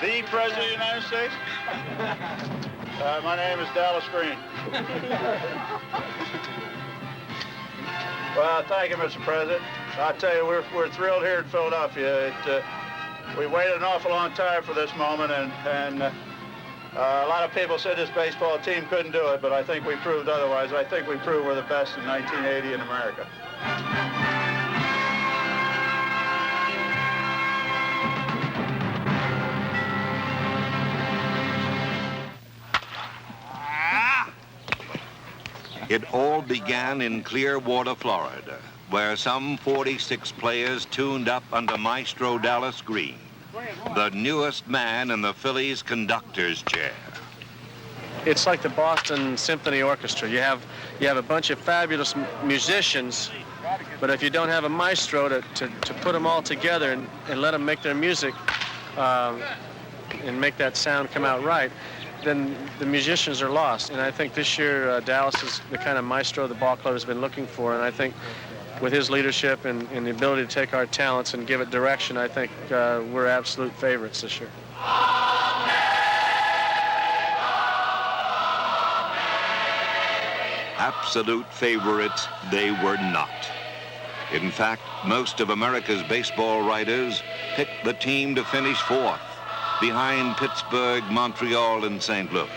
The President of the United States? My name is Dallas Green. Well, thank you, Mr. President. I tell you, we're thrilled here in Philadelphia. We waited an awful long time for this moment, and a lot of people said this baseball team couldn't do it, but I think we proved otherwise. I think we proved we're the best in 1980 in America. It all began in Clearwater, Florida, where some 46 players tuned up under Maestro Dallas Green, the newest man in the Phillies conductor's chair. It's like the Boston Symphony Orchestra. You have a bunch of fabulous musicians, but if you don't have a maestro to put them all together and let them make their music and make that sound come out right, then the musicians are lost. And I think this year Dallas is the kind of maestro the ball club has been looking for. And I think with his leadership and the ability to take our talents and give it direction, I think we're absolute favorites this year. Absolute favorites they were not. In fact, most of America's baseball writers picked the team to finish fourth, behind Pittsburgh, Montreal, and St. Louis.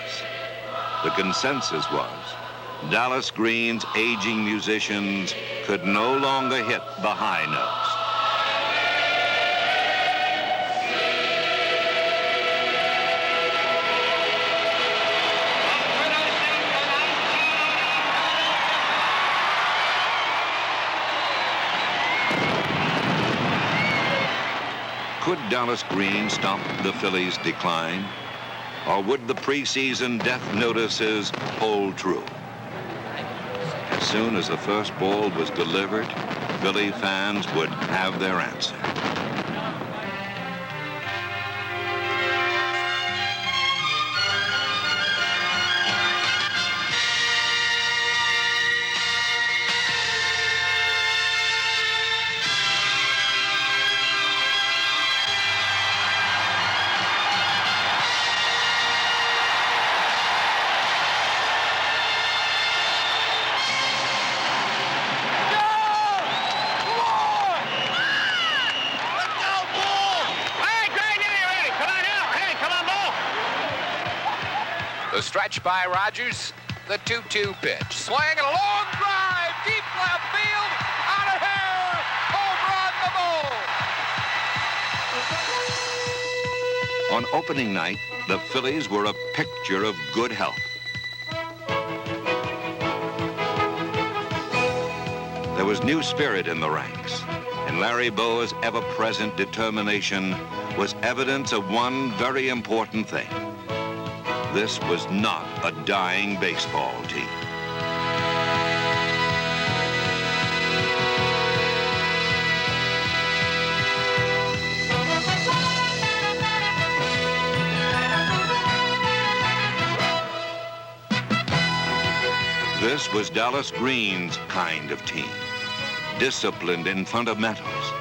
The consensus was Dallas Green's aging musicians could no longer hit the high notes. Could Dallas Green stop the Phillies' decline? Or would the preseason death notices hold true? As soon as the first ball was delivered, Philly fans would have their answer. The stretch by Rogers, the 2-2 pitch. Swing and a long drive, deep left field, out of here, home run the ball. On opening night, the Phillies were a picture of good health. There was new spirit in the ranks, and Larry Bowa's ever-present determination was evidence of one very important thing. This was not a dying baseball team. This was Dallas Green's kind of team. Disciplined in fundamentals,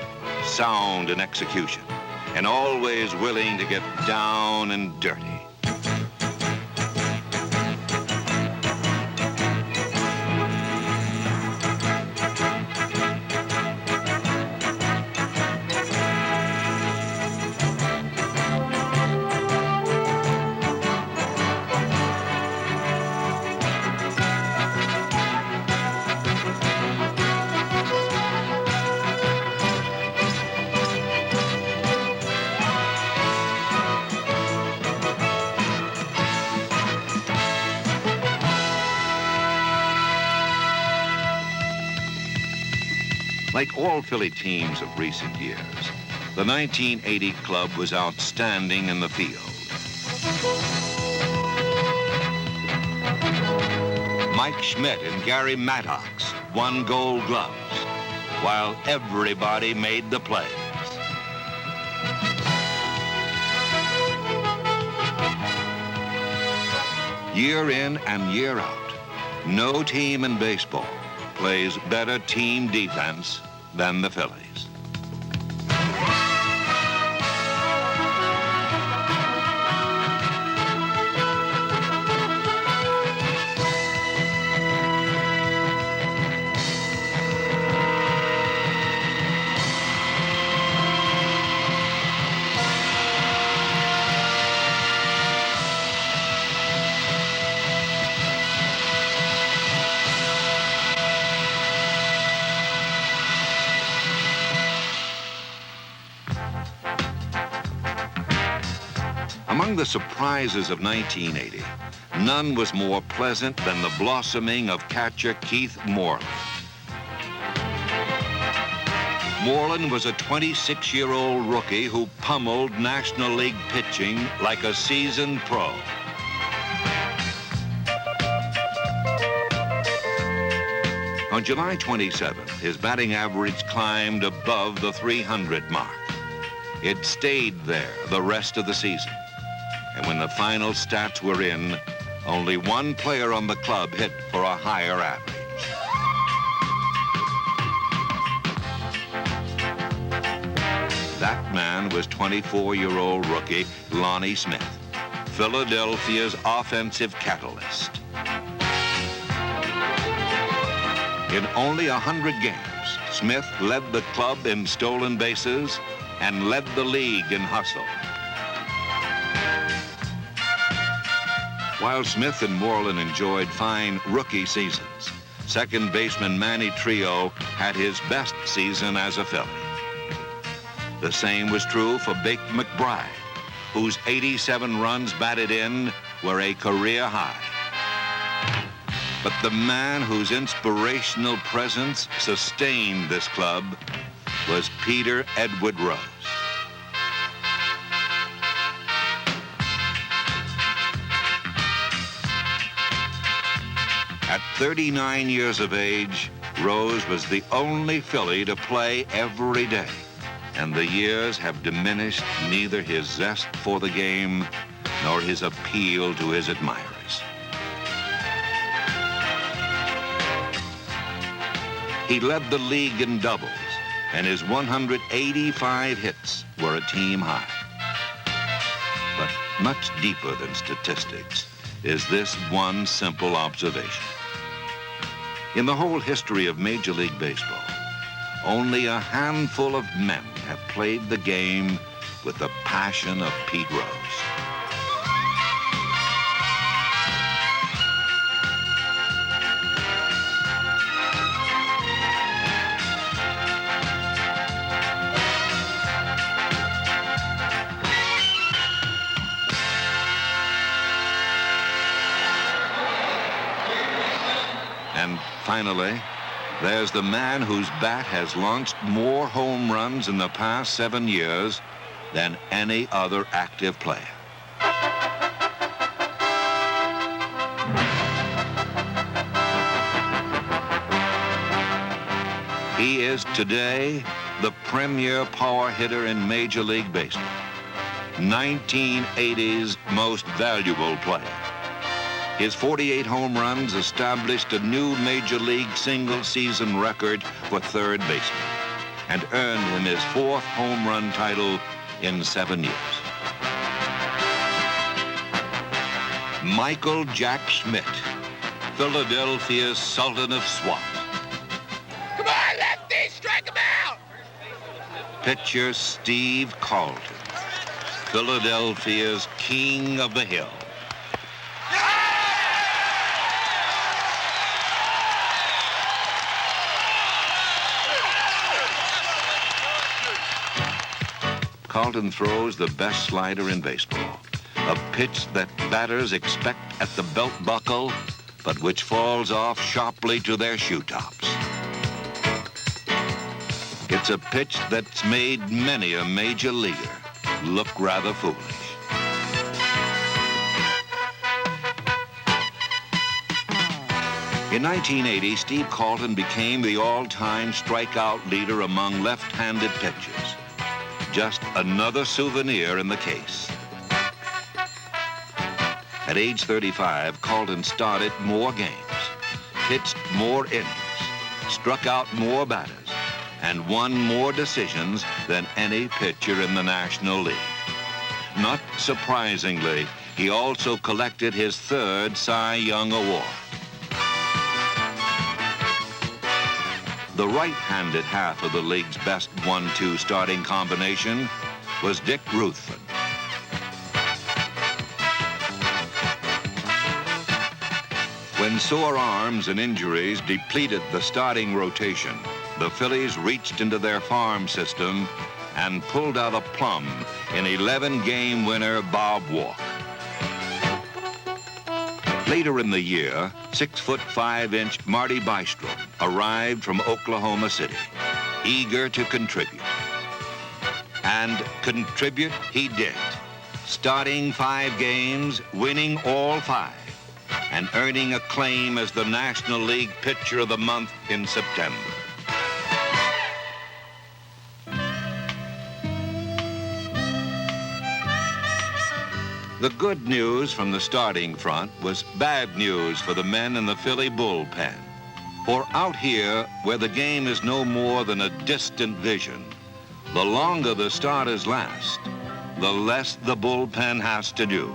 sound in execution, and always willing to get down and dirty. Like all Philly teams of recent years, the 1980 club was outstanding in the field. Mike Schmidt and Gary Maddox won Gold Gloves, while everybody made the plays. Year in and year out, no team in baseball plays better team defense than the Phillies. Among the surprises of 1980, none was more pleasant than the blossoming of catcher Keith Moreland. Moreland was a 26-year-old rookie who pummeled National League pitching like a seasoned pro. On July 27th, his batting average climbed above the 300 mark. It stayed there the rest of the season. And when the final stats were in, only one player on the club hit for a higher average. That man was 24-year-old rookie Lonnie Smith, Philadelphia's offensive catalyst. In only 100 games, Smith led the club in stolen bases and led the league in hustle. While Smith and Moreland enjoyed fine rookie seasons, second baseman Manny Trillo had his best season as a Philly. The same was true for Bake McBride, whose 87 runs batted in were a career high. But the man whose inspirational presence sustained this club was Peter Edward Rose. At 39 years of age, Rose was the only Philly to play every day, and the years have diminished neither his zest for the game nor his appeal to his admirers. He led the league in doubles, and his 185 hits were a team high. But much deeper than statistics is this one simple observation. In the whole history of Major League Baseball, only a handful of men have played the game with the passion of Pete Rose. And finally, there's the man whose bat has launched more home runs in the past 7 years than any other active player. He is today the premier power hitter in Major League Baseball, 1980's most valuable player. His 48 home runs established a new Major League single-season record for third baseman and earned him his 4th home run title in 7 years. Michael Jack Schmidt, Philadelphia's Sultan of Swat. Come on, lefty, strike him out! Pitcher Steve Carlton, Philadelphia's King of the Hill. Carlton throws the best slider in baseball, a pitch that batters expect at the belt buckle, but which falls off sharply to their shoe tops. It's a pitch that's made many a major leaguer look rather foolish. In 1980, Steve Carlton became the all-time strikeout leader among left-handed pitchers. Just another souvenir in the case. At age 35, Carlton started more games, pitched more innings, struck out more batters, and won more decisions than any pitcher in the National League. Not surprisingly, he also collected his 3rd Cy Young Award. The right-handed half of the league's best 1-2 starting combination was Dick Ruthven. When sore arms and injuries depleted the starting rotation, the Phillies reached into their farm system and pulled out a plum in 11-game winner Bob Walk. Later in the year, 6'5" Marty Bystrom arrived from Oklahoma City, eager to contribute. And contribute he did, starting 5 games, winning all 5, and earning acclaim as the National League Pitcher of the Month in September. The good news from the starting front was bad news for the men in the Philly bullpen. For out here, where the game is no more than a distant vision, the longer the starters last, the less the bullpen has to do.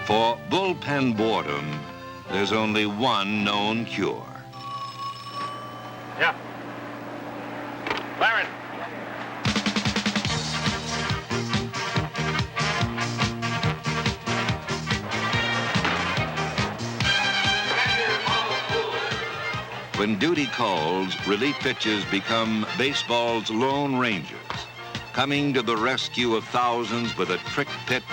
For bullpen boredom, there's only one known cure. Yeah. Byron. When duty calls, relief pitchers become baseball's lone rangers, coming to the rescue of thousands with a trick pitch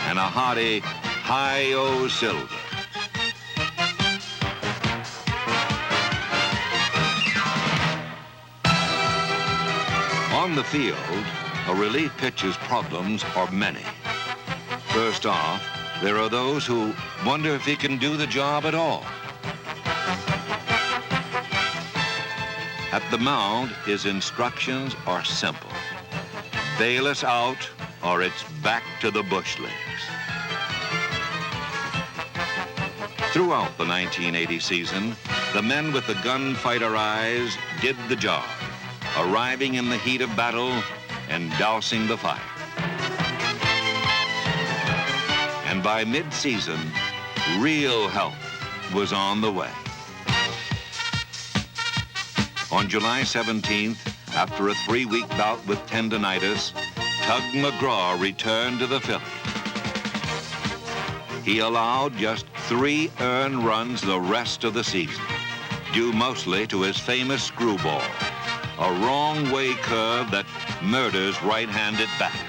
and a hearty Hi-Yo Silver. On the field, a relief pitcher's problems are many. First off, there are those who wonder if he can do the job at all. At the mound, his instructions are simple. Bail us out, or it's back to the bush leagues. Throughout the 1980 season, the men with the gunfighter eyes did the job, arriving in the heat of battle and dousing the fire. And by mid-season, real help was on the way. On July 17th, after a 3-week bout with tendonitis, Tug McGraw returned to the Phillies. He allowed just 3 earned runs the rest of the season, due mostly to his famous screwball, a wrong-way curve that murders right-handed batters.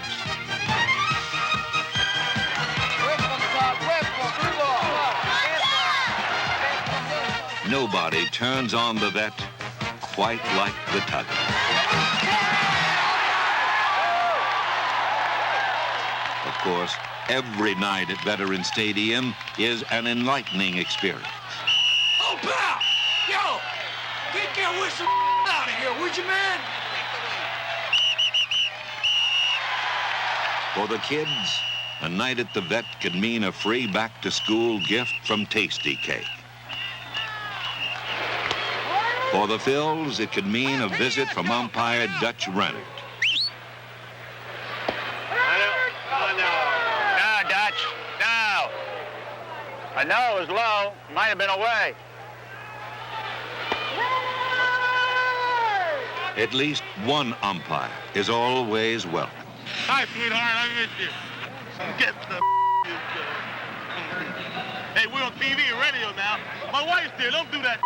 Nobody turns on the vet quite like the Tugger. Of course, every night at Veterans Stadium is an enlightening experience. Oh, pal! Yo! Get that whistle out of here, would you, man? For the kids, a night at the vet could mean a free back-to-school gift from Tasty Cake. For the Phils, it could mean a visit from umpire Dutch Rennert. No, Dutch. No. I know it was low. Might have been away. At least one umpire is always welcome. Hi, sweetheart. I miss you. Get the Hey, we're on TV and radio now. My wife's there. Don't do that.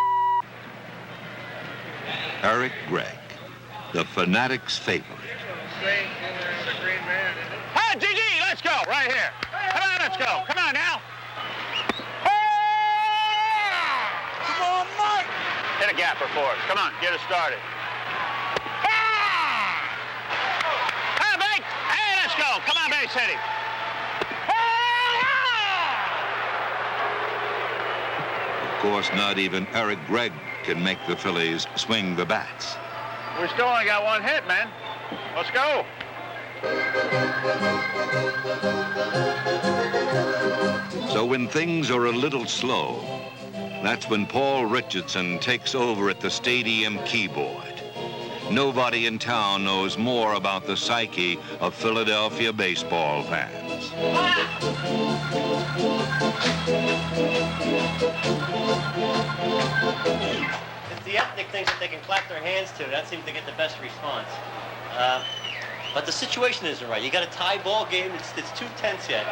Eric Gregg, the Fanatic's favorite. Hey, Gigi, let's go. Right here. Come on, let's go. Come on now. Come on, Mike! Hit a gapper for us. Come on, get us started. Hey, Big. Hey, let's go. Come on, Bay City. Of course, not even Eric Gregg can make the Phillies swing the bats. We still only got 1 hit, man. Let's go. So when things are a little slow, that's when Paul Richardson takes over at the stadium keyboard. nobody in town knows more about the psyche of Philadelphia baseball fans. It's the ethnic things that they can clap their hands to. That seems to get the best response. But the situation isn't right. You got a tie ball game. It's 2 tenths yet.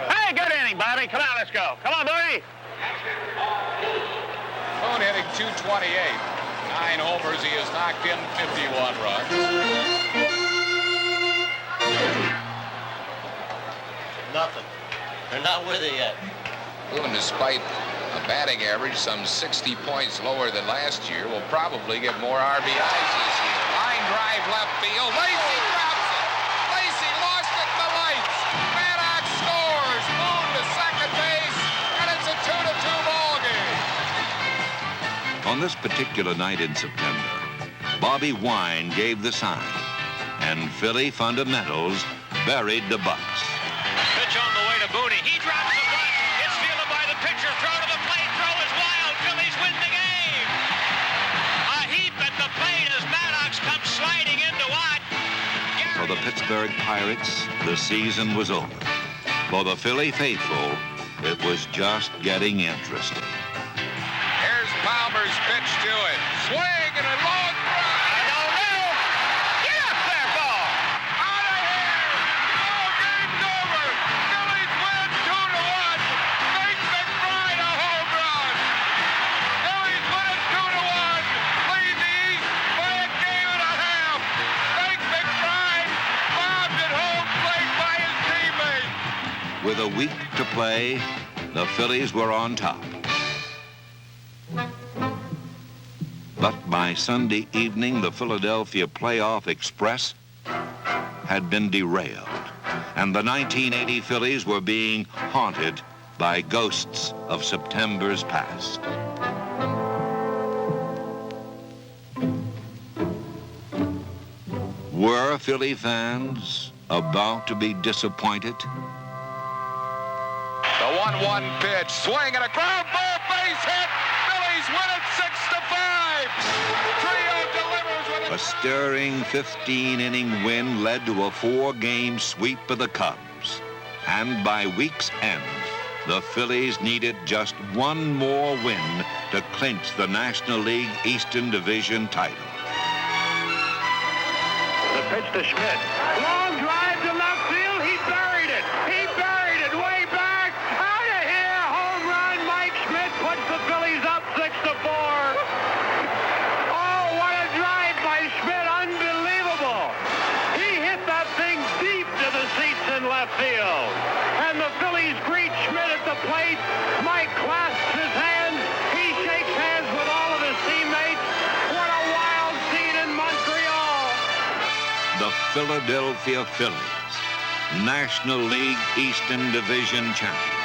Hey, good inning, Bobby. Come on, let's go. Come on, Bobby. Boone hitting .228. 9 homers. He has knocked in 51 runs. Nothing. They're not with it yet. Boone, despite a batting average some 60 points lower than last year, will probably get more RBIs this year. Line drive left field. Lacy drops it. Lacy lost it in the lights. Maddox scores. Boone to second base, and it's a 2-2 ball game. On this particular night in September, Bobby Wine gave the sign, and Philly fundamentals buried the Bucks. Pitch on the way to Booney. He drops the bunt. It's fielded by the pitcher. Throw to the plate. Throw is wild. Phillies win the game. A heap at the plate as Maddox comes sliding into Watt. For the Pittsburgh Pirates, the season was over. For the Philly faithful, it was just getting interesting. Here's Palmer's pitch to it. Swing and a long drive. I don't know. Get up there, ball. Out of here. Oh, game's over. Phillies win 2-1. Nate McBride a home run. Phillies win it 2-1. Lead the East by a game and a half. Nate McBride bombed at home plate by his teammate. With a week to play, the Phillies were on top. But by Sunday evening, the Philadelphia Playoff Express had been derailed, and the 1980 Phillies were being haunted by ghosts of September's past. Were Philly fans about to be disappointed? The 1-1 pitch, swing and a ground ball, base hit. Phillies win it 6-5. Trio delivers with A it. stirring 15-inning win led to a 4-game sweep of the Cubs. And by week's end, the Phillies needed just one more win to clinch the National League Eastern Division title. The pitch to Schmidt. Long drive to left field. He buried it. He buried it way back. Out of here. Home run. Mike Schmidt puts the Phillies up 6-4. Oh, what a drive by Schmidt. Unbelievable. He hit that thing deep to the seats in left field. And the Phillies greet Schmidt at the plate. Mike clasps his hands. He shakes hands with all of his teammates. What a wild scene in Montreal. The Philadelphia Phillies, National League Eastern Division champions.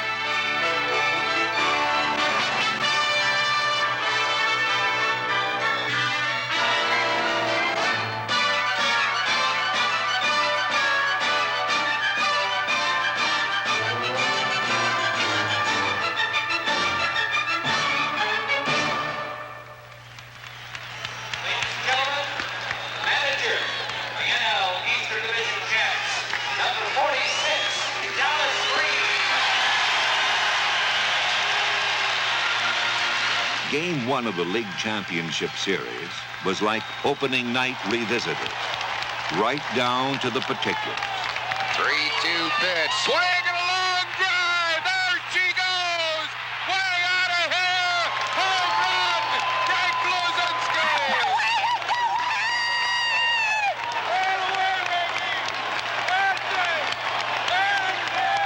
Manager, the NL Eastern Division champs, number 46, Dallas Green. Game 1 of the League Championship Series was like opening night revisited, right down to the particulars. 3-2 pitch, swing and a long drive. There she goes. Way out of here. Home run. Greg Luzinski. Right away, baby. That's it. That's it.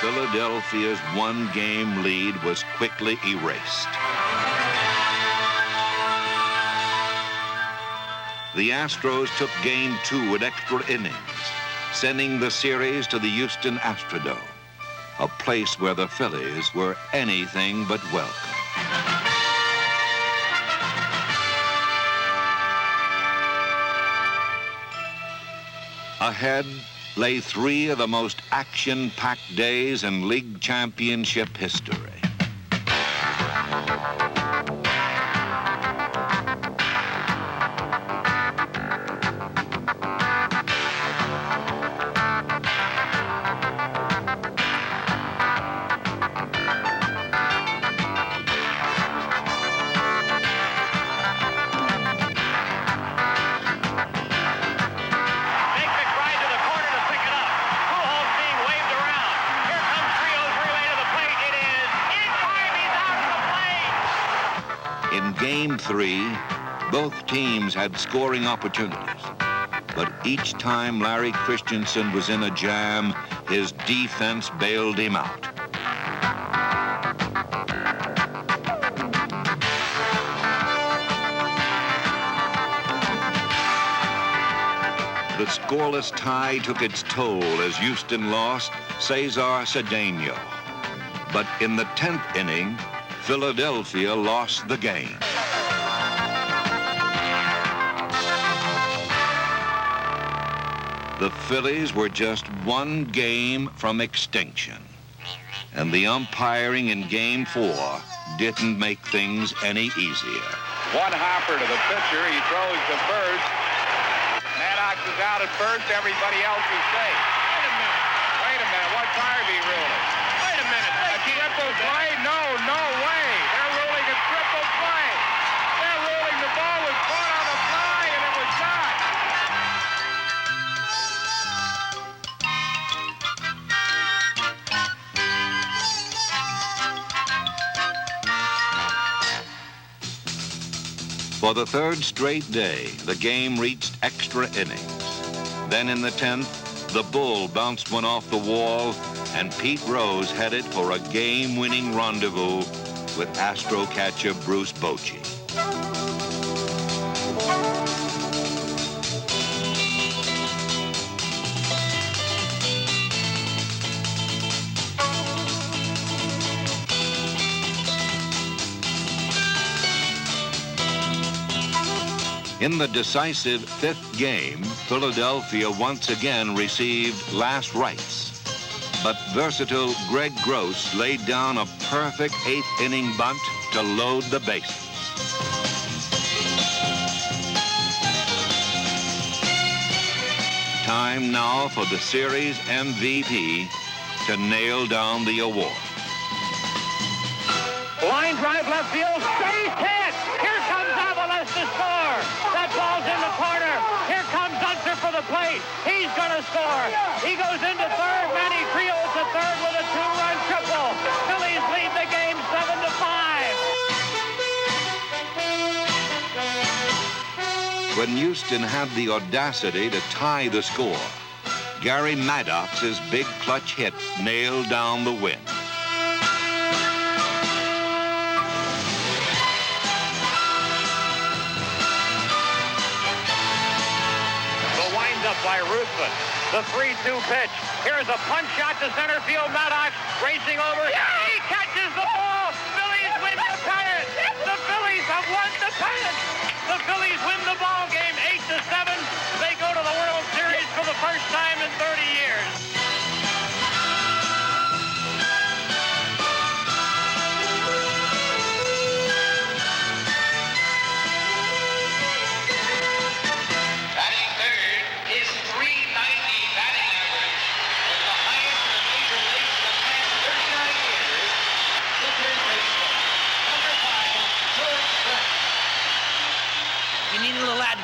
Philadelphia's one-game lead was quickly erased. The Astros took Game 2 in extra innings, sending the series to the Houston Astrodome, a place where the Phillies were anything but welcome. Ahead lay 3 of the most action-packed days in league championship history. Game 3, both teams had scoring opportunities. But each time Larry Christensen was in a jam, his defense bailed him out. The scoreless tie took its toll as Houston lost Cesar Cedeno. But in the 10th inning, Philadelphia lost the game. The Phillies were just one game from extinction. And the umpiring in Game 4 didn't make things any easier. One hopper to the pitcher. He throws to first. Maddox is out at first. Everybody else is safe. Wait a minute. What's Harvey ruling? Wait a minute. A triple play? No way. They're ruling a triple play. They're ruling the ball was caught on a fly, and it was not. For the third straight day, the game reached extra innings. Then in the 10th, the Bull bounced one off the wall, and Pete Rose headed for a game-winning rendezvous with Astro catcher Bruce Bochy. In the decisive 5th game, Philadelphia once again received last rites. But versatile Greg Gross laid down a perfect 8th inning bunt to load the bases. Time now for the series MVP to nail down the award. Line drive left field, base hit! Here comes Avalos to score! That ball's in the corner! Here comes Unser for the plate! He's gonna score! He goes into third, Manny Trios to third with a 2-run triple! Phillies lead the game 7-5! When Houston had the audacity to tie the score, Gary Maddox's big clutch hit nailed down the win. By Ruthven. The 3-2 pitch. Here's a punch shot to center field. Maddox racing over. He catches the ball. Phillies win the pennant. The Phillies have won the pennant. The Phillies win the ball game 8-7. They go to the World Series for the first time in 30 years.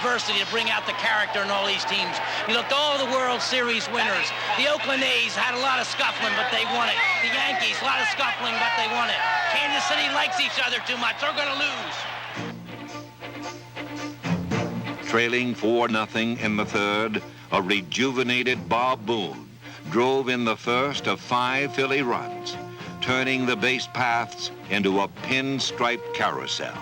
Adversity to bring out the character in all these teams. You look at all the World Series winners. The Oakland A's had a lot of scuffling, but they won it. The Yankees, a lot of scuffling, but they won it. Kansas City likes each other too much. They're going to lose. Trailing 4-0 in the third, a rejuvenated Bob Boone drove in the first of 5 Philly runs, turning the base paths into a pinstripe carousel.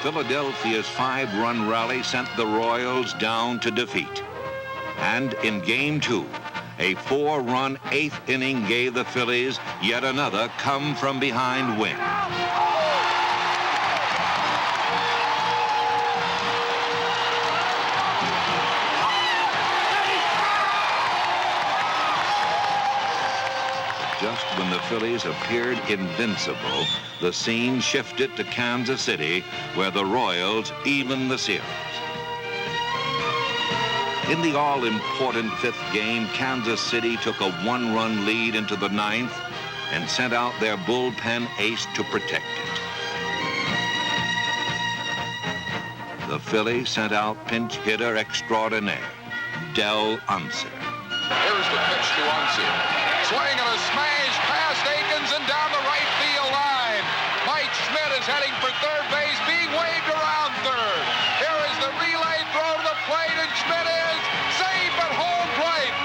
Philadelphia's 5-run rally sent the Royals down to defeat. And in Game 2, a 4-run 8th inning gave the Phillies yet another come-from-behind win. Just when the Phillies appeared invincible, the scene shifted to Kansas City, where the Royals evened the series. In the all-important fifth game, Kansas City took a one-run lead into the ninth and sent out their bullpen ace to protect it. The Phillies sent out pinch hitter extraordinaire, Del Unser. Here's the pitch to Unser. Swing and a smash past Akins and down the right field line. Mike Schmidt is heading for third base, being waved around third. Here is the relay throw to the plate, and Schmidt is safe at home plate.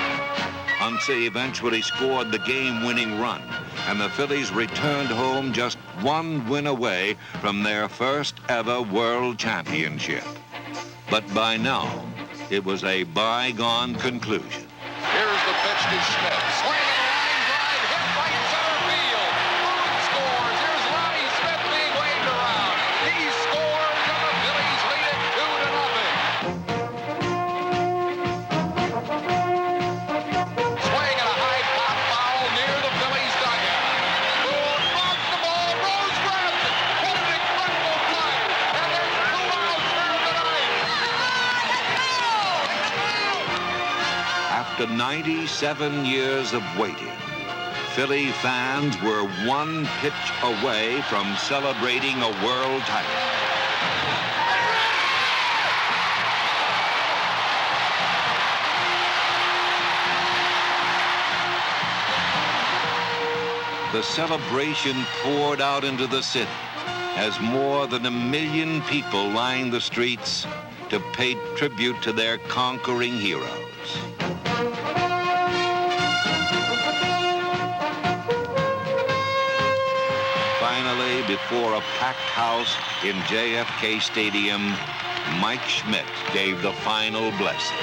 Unser eventually scored the game-winning run, and the Phillies returned home just one win away from their first ever world championship. But by now, it was a bygone conclusion. Here's the pitch to Schmidt. Swing and a line drive hit right center field. Boone scores. Here's Lonnie Smith being waved around. He scores, and the Phillies lead it 2-0. Swing and a high pop foul near the Phillies dugout. Boone knocks the ball. Rose grabs it. What an incredible play. And there's 2 outs here in the ninth. After 97 years of waiting, Philly fans were one pitch away from celebrating a world title. The celebration poured out into the city as more than 1 million people lined the streets to pay tribute to their conquering heroes. Finally, before a packed house in JFK Stadium, Mike Schmidt gave the final blessing.